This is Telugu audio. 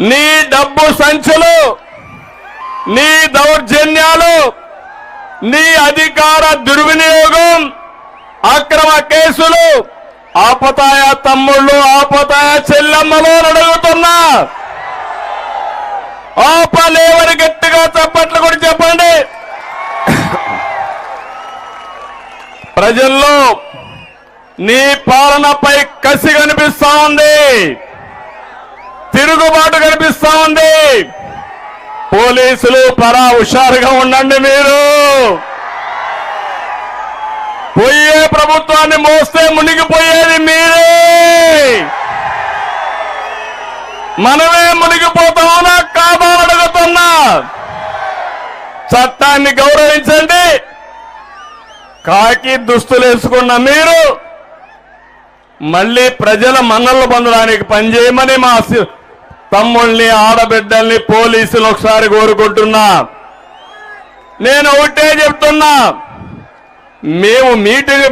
నీ డబ్బు సంచులు, నీ దౌర్జన్యాలు, నీ అధికార దుర్వినియోగం, అక్రమ కేసులు ఆపతాయ తమ్ముళ్ళు, ఆపతాయ చెల్లెమ్మలు అడుగుతున్నా. ఆపలేవని గట్టిగా చప్పట్లు కూడా చెప్పండి. ప్రజల్లో నీ పాలనపై కసి కనిపిస్తా ఉంది, తిరుగుబాటు కనిపిస్తా ఉంది. పోలీసులు పరా హుషారుగా ఉండండి. మీరు పోయే ప్రభుత్వాన్ని మోస్తే మునిగిపోయేది మీరే. మనమే మునిగిపోతామనా కాదా అడుగుతున్నా. చట్టాన్ని గౌరవించండి. కాకి దుస్తులు వేసుకున్న మీరు మళ్ళీ ప్రజల మన్నలు పొందడానికి పనిచేయమని మా తమ్ముళ్ళని, ఆడబిడ్డల్ని, పోలీసులు ఒకసారి కోరుకుంటున్నా. నేను ఒకటే చెప్తున్నా, మేము మీటింగ్